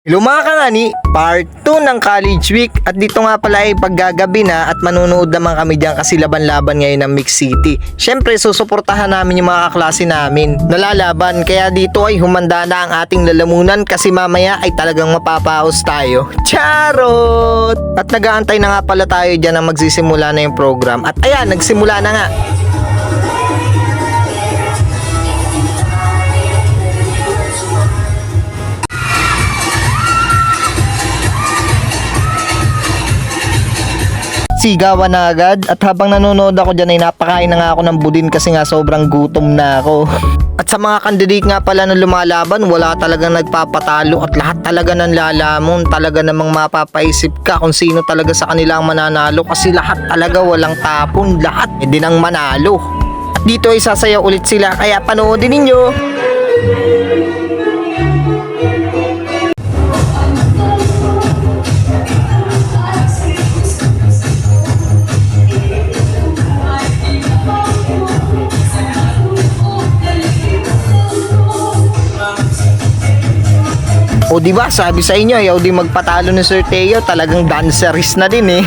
Hello mga kangani, part 2 ng college week at dito nga pala ay paggagabi na at manunood naman kami diyan kasi laban-laban ngayon ng Mix City. Syempre susuportahan namin yung mga kaklase namin nalalaban kaya dito ay humanda na ang ating lalamunan kasi mamaya ay talagang mapapaos tayo. Charot! At nag-aantay na nga pala tayo diyan na magsisimula na yung program at ayan, nagsimula na nga. Sigawan na agad at habang nanonood ako dyan ay napakain na nga ako ng budin kasi nga sobrang gutom na ako. At sa mga candidate nga pala na lumalaban, wala talagang nagpapatalo at lahat talaga ng lalamon. Talaga namang mapapaisip ka kung sino talaga sa kanila ang mananalo kasi lahat talaga walang tapon, lahat din ang manalo. At dito ay sasayaw ulit sila kaya panoodin ninyo. O diba, sabi sa inyo, ayaw di magpatalo ni Sir Teo, talagang dancerist na din eh.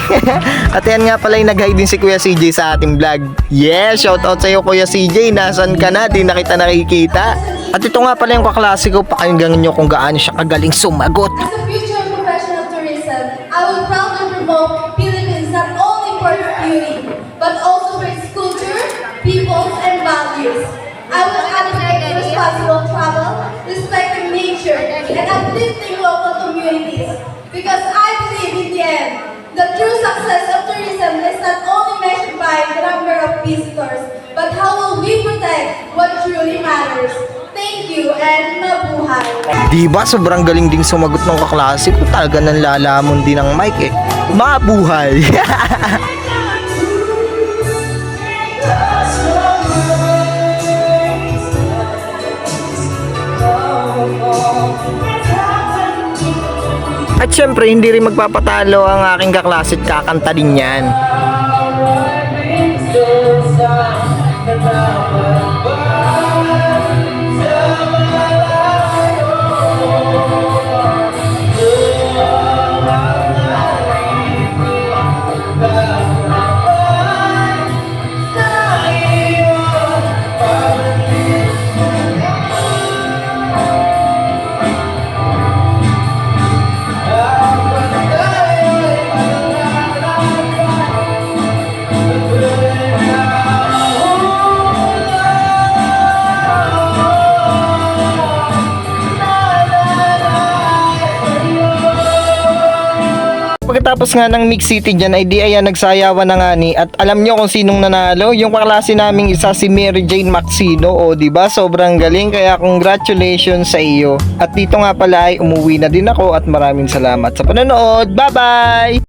At yan nga pala yung nag-hi din si Kuya CJ sa ating vlog. Yes, shoutout sa iyo Kuya CJ, nasan ka na, di na kita nakikita. At ito nga pala yung kaklase ko, pakinggan nyo kung gaano siya kagaling sumagot. As a future professional tourism, I will proudly promote Philippines not only for its beauty, but also for its culture, peoples, and values. I will advocate responsible travel, respecting nature, and uplifting local communities. Because I believe in the end, the true success of tourism is not only measured by the number of visitors, but how will we protect what truly matters. Thank you and mabuhay! Diba, sobrang galing din sumagot ng kaklase ko, talaga nang lalamon din ng mic eh. Mabuhay! At syempre, hindi rin magpapatalo ang aking kaklase at kakanta din yan. Pagkatapos nga ng Mix City dyan ay di ayan nagsayawan na nga ni at alam nyo kung sinong nanalo, yung kaklase naming isa si Mary Jane Maxino. O diba, sobrang galing kaya congratulations sa iyo. At dito nga pala ay umuwi na din ako at maraming salamat sa panonood. Bye bye!